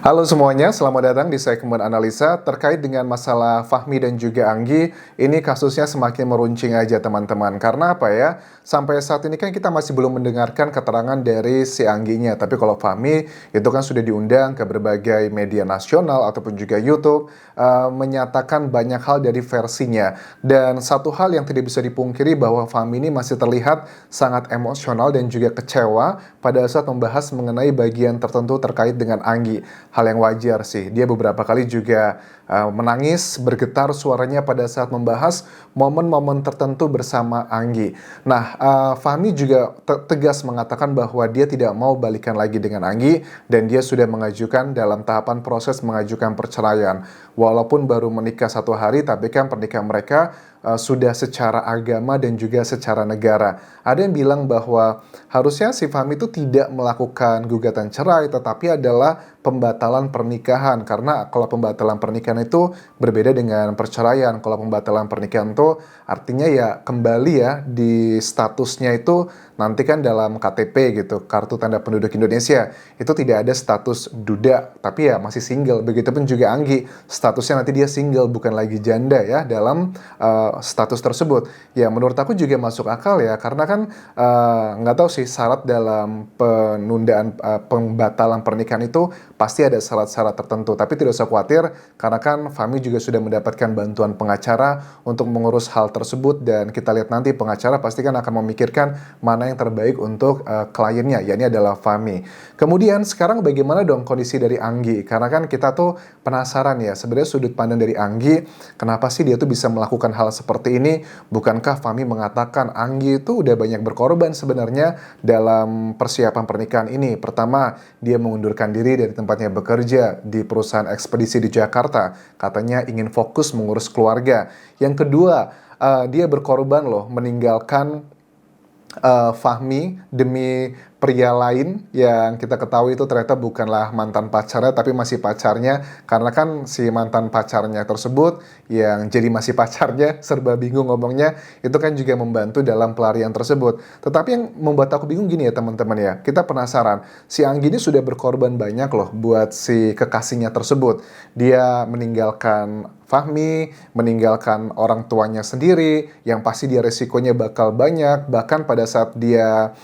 Halo semuanya, selamat datang di segmen analisa terkait dengan masalah Fahmi dan juga Anggi. Ini kasusnya semakin meruncing aja teman-teman. Karena apa ya? Sampai saat ini kan kita masih belum mendengarkan keterangan dari si Angginya. Tapi kalau Fahmi itu kan sudah diundang ke berbagai media nasional ataupun juga YouTube menyatakan banyak hal dari versinya. Dan satu hal yang tidak bisa dipungkiri bahwa Fahmi ini masih terlihat sangat emosional dan juga kecewa pada saat membahas mengenai bagian tertentu terkait dengan Anggi. Hal yang wajar sih. Dia beberapa kali juga menangis, bergetar suaranya pada saat membahas momen-momen tertentu bersama Anggi. Nah, Fahmi juga tegas mengatakan bahwa dia tidak mau balikan lagi dengan Anggi dan dia sudah mengajukan dalam tahapan proses mengajukan perceraian. Walaupun baru menikah 1 hari, tapi kan pernikahan mereka sudah secara agama dan juga secara negara. Ada yang bilang bahwa harusnya si Fahmi itu tidak melakukan gugatan cerai, tetapi adalah pembatalan pernikahan. Karena kalau pembatalan pernikahan itu berbeda dengan perceraian. Kalau pembatalan pernikahan itu artinya ya kembali ya di statusnya itu nanti kan dalam KTP gitu, kartu tanda penduduk Indonesia, itu tidak ada status duda, tapi ya masih single. Begitupun juga Anggi, statusnya nanti dia single, bukan lagi janda ya dalam status tersebut. Ya menurut aku juga masuk akal ya, karena kan nggak tahu sih syarat dalam penundaan pembatalan pernikahan itu pasti ada syarat-syarat tertentu. Tapi tidak usah khawatir, karena kan Fahmi juga sudah mendapatkan bantuan pengacara untuk mengurus hal tersebut, dan kita lihat nanti pengacara pasti kan akan memikirkan mana yang terbaik untuk kliennya, yakni adalah Fahmi. Kemudian sekarang bagaimana dong kondisi dari Anggi? Karena kan kita tuh penasaran ya, sebenarnya sudut pandang dari Anggi, kenapa sih dia tuh bisa melakukan hal seperti ini? Bukankah Fahmi mengatakan Anggi itu udah banyak berkorban sebenarnya dalam persiapan pernikahan ini? Pertama, dia mengundurkan diri dari tempatnya bekerja di perusahaan ekspedisi di Jakarta. Katanya ingin fokus mengurus keluarga. Yang kedua, dia berkorban loh, meninggalkan Fahmi demi pria lain yang kita ketahui itu ternyata bukanlah mantan pacarnya tapi masih pacarnya, karena kan si mantan pacarnya tersebut yang jadi masih pacarnya serba bingung ngomongnya, itu kan juga membantu dalam pelarian tersebut. Tetapi yang membuat aku bingung gini ya teman-teman ya, kita penasaran, si Anggi ini sudah berkorban banyak loh buat si kekasihnya tersebut. Dia meninggalkan Fahmi, meninggalkan orang tuanya sendiri, yang pasti dia resikonya bakal banyak. Bahkan pada saat dia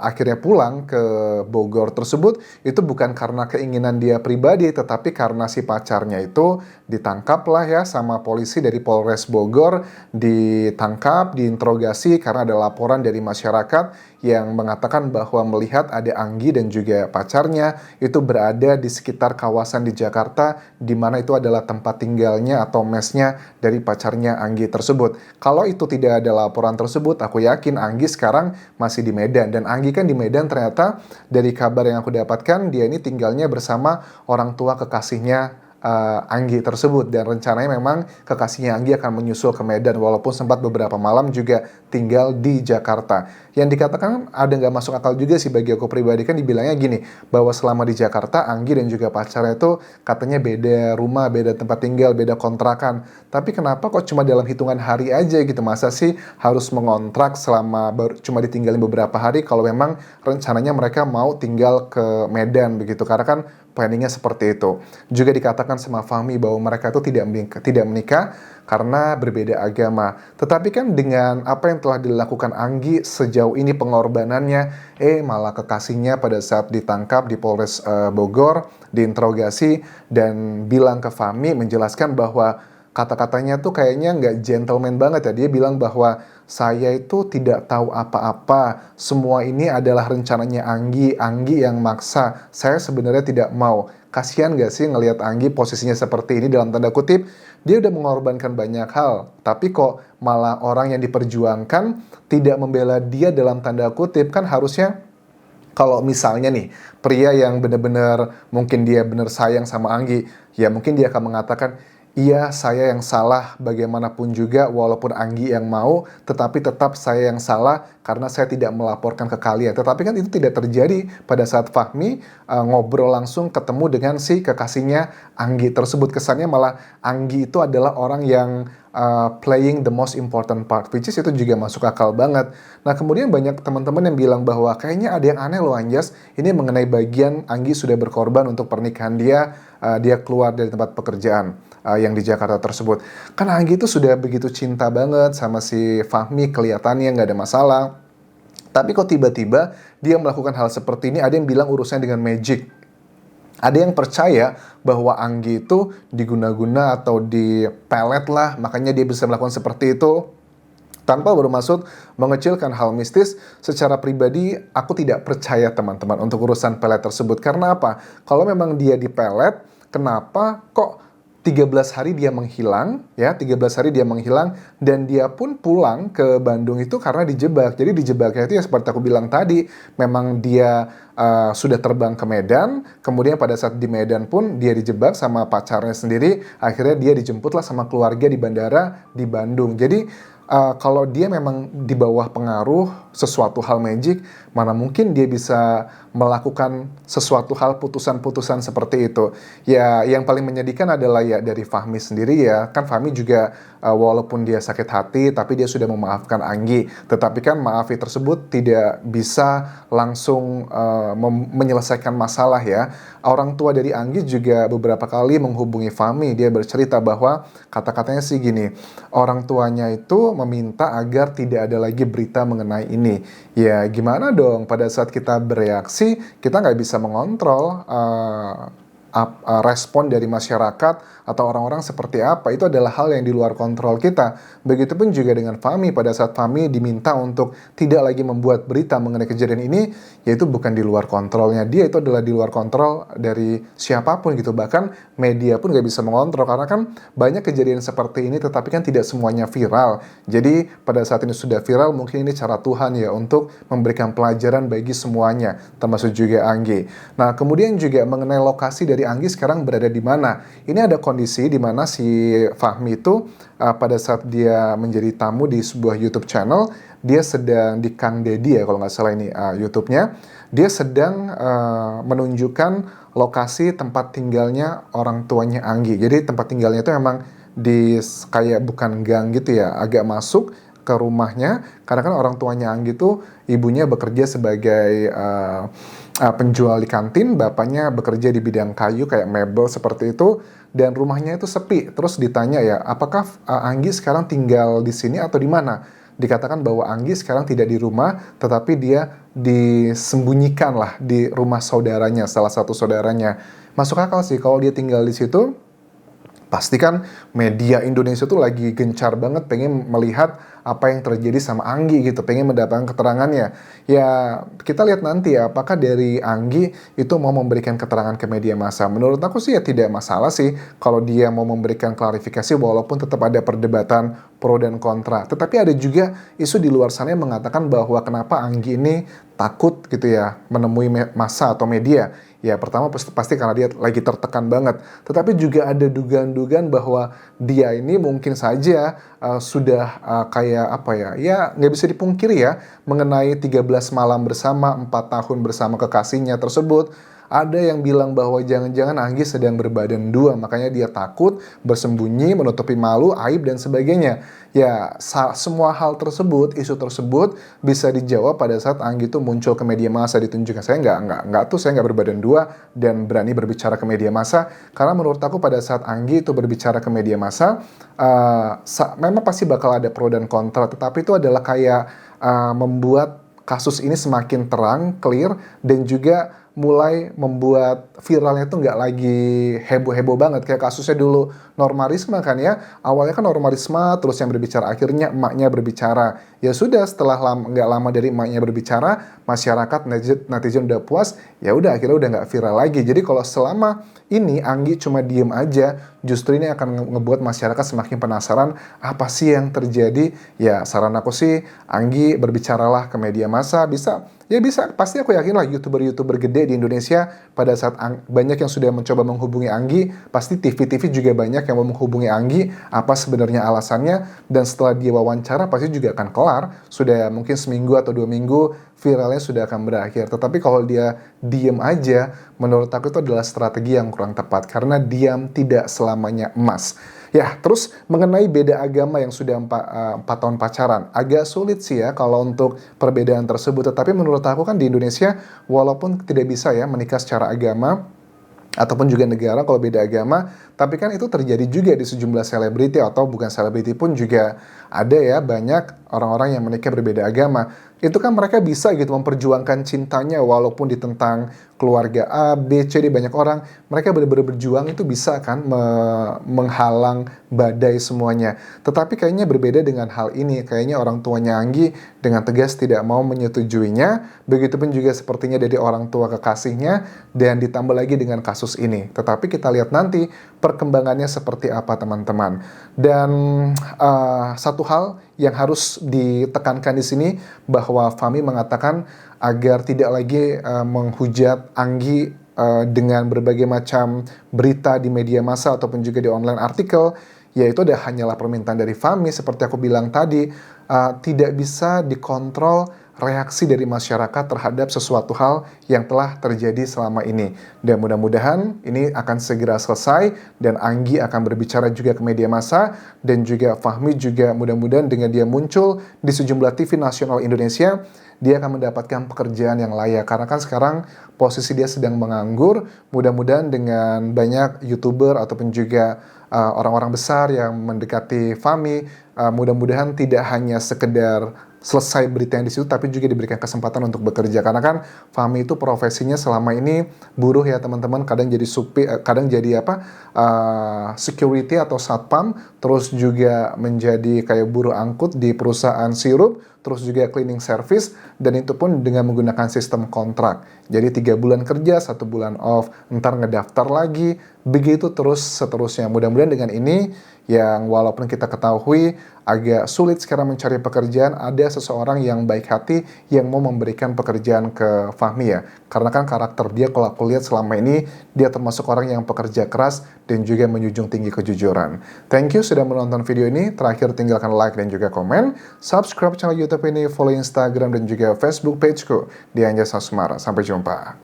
akhirnya pulang ke Bogor tersebut, itu bukan karena keinginan dia pribadi, tetapi karena si pacarnya itu ditangkap lah ya sama polisi dari Polres Bogor, ditangkap, diinterogasi karena ada laporan dari masyarakat yang mengatakan bahwa melihat ada Anggi dan juga pacarnya itu berada di sekitar kawasan di Jakarta, di mana itu adalah tempat tinggalnya atau mesnya dari pacarnya Anggi tersebut. Kalau itu tidak ada laporan tersebut, aku yakin Anggi sekarang masih di Medan. Dan Anggi kan di Medan ternyata dari kabar yang aku dapatkan, dia ini tinggalnya bersama orang tua kekasihnya Anggi tersebut, dan rencananya memang kekasihnya Anggi akan menyusul ke Medan, walaupun sempat beberapa malam juga tinggal di Jakarta. Yang dikatakan ada nggak masuk akal juga sih bagi aku pribadi, kan dibilangnya gini, bahwa selama di Jakarta Anggi dan juga pacarnya itu katanya beda rumah, beda tempat tinggal, beda kontrakan. Tapi kenapa kok cuma dalam hitungan hari aja gitu? Masa sih harus mengontrak selama cuma ditinggalin beberapa hari kalau memang rencananya mereka mau tinggal ke Medan begitu, karena kan planningnya seperti itu. Juga dikatakan sama Fahmi bahwa mereka itu tidak menikah karena berbeda agama. Tetapi kan dengan apa yang telah dilakukan Anggi sejauh ini pengorbanannya, malah kekasihnya pada saat ditangkap di Polres Bogor, diinterogasi dan bilang ke Fahmi, menjelaskan bahwa kata-katanya tuh kayaknya nggak gentleman banget ya. Dia bilang bahwa saya itu tidak tahu apa-apa, semua ini adalah rencananya Anggi yang maksa, saya sebenarnya tidak mau. Kasihan gak sih ngelihat Anggi posisinya seperti ini, dalam tanda kutip, dia udah mengorbankan banyak hal, tapi kok malah orang yang diperjuangkan tidak membela dia dalam tanda kutip. Kan harusnya kalau misalnya nih, pria yang benar-benar mungkin dia benar sayang sama Anggi, ya mungkin dia akan mengatakan, iya, saya yang salah bagaimanapun juga, walaupun Anggi yang mau, tetapi tetap saya yang salah karena saya tidak melaporkan ke kalian. Tetapi kan itu tidak terjadi pada saat Fahmi ngobrol langsung ketemu dengan si kekasihnya Anggi tersebut. Kesannya malah Anggi itu adalah orang yang playing the most important part, which is itu juga masuk akal banget. Nah, kemudian banyak teman-teman yang bilang bahwa kayaknya ada yang aneh loh Anjas, ini mengenai bagian Anggi sudah berkorban untuk pernikahan dia, dia keluar dari tempat pekerjaan yang di Jakarta tersebut. Karena Anggi itu sudah begitu cinta banget sama si Fahmi, kelihatannya nggak ada masalah. Tapi kok tiba-tiba dia melakukan hal seperti ini, ada yang bilang urusannya dengan magic. Ada yang percaya bahwa Anggi itu diguna-guna atau dipelet lah, makanya dia bisa melakukan seperti itu. Tanpa bermaksud mengecilkan hal mistis, secara pribadi aku tidak percaya teman-teman untuk urusan pelet tersebut. Karena apa? Kalau memang dia dipelet, kenapa kok 13 hari dia menghilang, ya 13 hari dia menghilang, dan dia pun pulang ke Bandung itu karena dijebak. Jadi dijebaknya itu ya seperti aku bilang tadi, memang dia sudah terbang ke Medan, kemudian pada saat di Medan pun dia dijebak sama pacarnya sendiri, akhirnya dia dijemputlah sama keluarga di bandara di Bandung. Jadi kalau dia memang di bawah pengaruh sesuatu hal magic, mana mungkin dia bisa melakukan sesuatu hal putusan-putusan seperti itu. Ya, yang paling menyedihkan adalah ya dari Fahmi sendiri ya. Kan Fahmi juga walaupun dia sakit hati, tapi dia sudah memaafkan Anggi. Tetapi kan maafi tersebut tidak bisa langsung menyelesaikan masalah ya. Orang tua dari Anggi juga beberapa kali menghubungi Fahmi. Dia bercerita bahwa kata-katanya sih gini, orang tuanya itu meminta agar tidak ada lagi berita mengenai ini. Ya gimana dong, pada saat kita bereaksi, kita nggak bisa mengontrol respon dari masyarakat atau orang-orang seperti apa. Itu adalah hal yang di luar kontrol kita. Begitupun juga dengan Fahmi, pada saat Fahmi diminta untuk tidak lagi membuat berita mengenai kejadian ini, yaitu bukan di luar kontrolnya dia, itu adalah di luar kontrol dari siapapun gitu. Bahkan media pun nggak bisa mengontrol, karena kan banyak kejadian seperti ini tetapi kan tidak semuanya viral. Jadi pada saat ini sudah viral, mungkin ini cara Tuhan ya untuk memberikan pelajaran bagi semuanya, termasuk juga Anggi. Nah, kemudian juga mengenai lokasi dari Anggi sekarang berada di mana. Ini ada kondisi di mana si Fahmi itu pada saat dia menjadi tamu di sebuah YouTube channel, dia sedang di Kang Deddy ya kalau nggak salah ini YouTube-nya, dia sedang menunjukkan lokasi tempat tinggalnya orang tuanya Anggi. Jadi tempat tinggalnya itu memang di kayak bukan gang gitu ya, agak masuk ke rumahnya, karena kan orang tuanya Anggi itu ibunya bekerja sebagai penjual di kantin, bapaknya bekerja di bidang kayu kayak mebel seperti itu, dan rumahnya itu sepi. Terus ditanya ya, apakah Anggi sekarang tinggal di sini atau di mana? Dikatakan bahwa Anggi sekarang tidak di rumah, tetapi dia disembunyikan lah di rumah saudaranya, salah satu saudaranya. Masuk akal sih kalau dia tinggal di situ. Pasti kan media Indonesia tuh lagi gencar banget pengen melihat apa yang terjadi sama Anggi gitu, pengen mendapatkan keterangannya. Ya kita lihat nanti ya, apakah dari Anggi itu mau memberikan keterangan ke media massa. Menurut aku sih ya tidak masalah sih kalau dia mau memberikan klarifikasi, walaupun tetap ada perdebatan pro dan kontra. Tetapi ada juga isu di luar sana yang mengatakan bahwa kenapa Anggi ini takut gitu ya menemui massa atau media. Ya pertama pasti karena dia lagi tertekan banget. Tetapi juga ada dugaan-dugaan bahwa dia ini mungkin saja sudah kayak apa ya, ya nggak bisa dipungkiri ya, mengenai 13 malam bersama, 4 tahun bersama kekasihnya tersebut. Ada yang bilang bahwa jangan-jangan Anggi sedang berbadan dua, makanya dia takut, bersembunyi, menutupi malu, aib, dan sebagainya. Ya, semua hal tersebut, isu tersebut bisa dijawab pada saat Anggi itu muncul ke media massa, ditunjukkan. Saya saya nggak berbadan dua dan berani berbicara ke media massa, karena menurut aku pada saat Anggi itu berbicara ke media massa, memang pasti bakal ada pro dan kontra, tetapi itu adalah kayak membuat kasus ini semakin terang, clear, dan juga mulai membuat viralnya itu nggak lagi heboh-heboh banget kayak kasusnya dulu Norma Risma kan ya. Awalnya kan Norma Risma terus yang berbicara, akhirnya emaknya berbicara. Ya sudah, setelah nggak lama dari emaknya berbicara, masyarakat netizen udah puas, ya udah akhirnya udah nggak viral lagi. Jadi kalau selama ini Anggi cuma diem aja, justru ini akan ngebuat masyarakat semakin penasaran apa sih yang terjadi. Ya saran aku sih Anggi berbicaralah ke media massa, bisa. Ya bisa, pasti aku yakin lah YouTuber-YouTuber gede di Indonesia pada saat banyak yang sudah mencoba menghubungi Anggi, pasti TV-TV juga banyak yang mau menghubungi Anggi, apa sebenarnya alasannya, dan setelah dia wawancara pasti juga akan kelar. kelar, sudah mungkin seminggu atau 2 minggu, viralnya sudah akan berakhir. Tetapi kalau dia diem aja, menurut aku itu adalah strategi yang kurang tepat, karena diam tidak selamanya emas. Ya, terus mengenai beda agama yang sudah 4 tahun pacaran, agak sulit sih ya kalau untuk perbedaan tersebut. Tetapi menurut aku kan di Indonesia, walaupun tidak bisa ya menikah secara agama, ataupun juga negara kalau beda agama, tapi kan itu terjadi juga di sejumlah selebriti, atau bukan selebriti pun juga ada ya, banyak orang-orang yang menikah berbeda agama. Itu kan mereka bisa gitu memperjuangkan cintanya walaupun ditentang keluarga A, B, C, D, banyak orang. Mereka benar-benar berjuang itu bisa kan menghalang badai semuanya. Tetapi kayaknya berbeda dengan hal ini. Kayaknya orang tuanya Anggi dengan tegas tidak mau menyetujuinya. Begitupun juga sepertinya dari orang tua kekasihnya, dan ditambah lagi dengan kasus ini. Tetapi kita lihat nanti perkembangannya seperti apa, teman-teman. Dan satu hal yang harus ditekankan di sini, bahwa Fahmi mengatakan agar tidak lagi menghujat Anggi dengan berbagai macam berita di media massa ataupun juga di online artikel, yaitu hanyalah permintaan dari Fahmi. Seperti aku bilang tadi, tidak bisa dikontrol reaksi dari masyarakat terhadap sesuatu hal yang telah terjadi selama ini. Dan mudah-mudahan ini akan segera selesai, dan Anggi akan berbicara juga ke media massa, dan juga Fahmi juga mudah-mudahan dengan dia muncul di sejumlah TV nasional Indonesia, dia akan mendapatkan pekerjaan yang layak. Karena kan sekarang posisi dia sedang menganggur. Mudah-mudahan dengan banyak YouTuber ataupun juga orang-orang besar yang mendekati Fahmi, mudah-mudahan tidak hanya sekedar selesai berita yang di situ, tapi juga diberikan kesempatan untuk bekerja. Karena kan Fahmi itu profesinya selama ini buruh ya teman-teman, kadang jadi supir, kadang jadi security atau satpam, terus juga menjadi kayak buruh angkut di perusahaan sirup, terus juga cleaning service, dan itu pun dengan menggunakan sistem kontrak. Jadi 3 bulan kerja, 1 bulan off, ntar ngedaftar lagi, begitu terus seterusnya. Mudah-mudahan dengan ini, yang walaupun kita ketahui agak sulit sekarang mencari pekerjaan, ada seseorang yang baik hati yang mau memberikan pekerjaan ke Fahmi ya. Karena kan karakter dia, kalau aku lihat selama ini, dia termasuk orang yang pekerja keras dan juga menjunjung tinggi kejujuran. Thank you sudah menonton video ini. Terakhir tinggalkan like dan juga komen. Subscribe channel YouTube ini, follow Instagram dan juga Facebook pageku di Anjas Asmara. Sampai jumpa.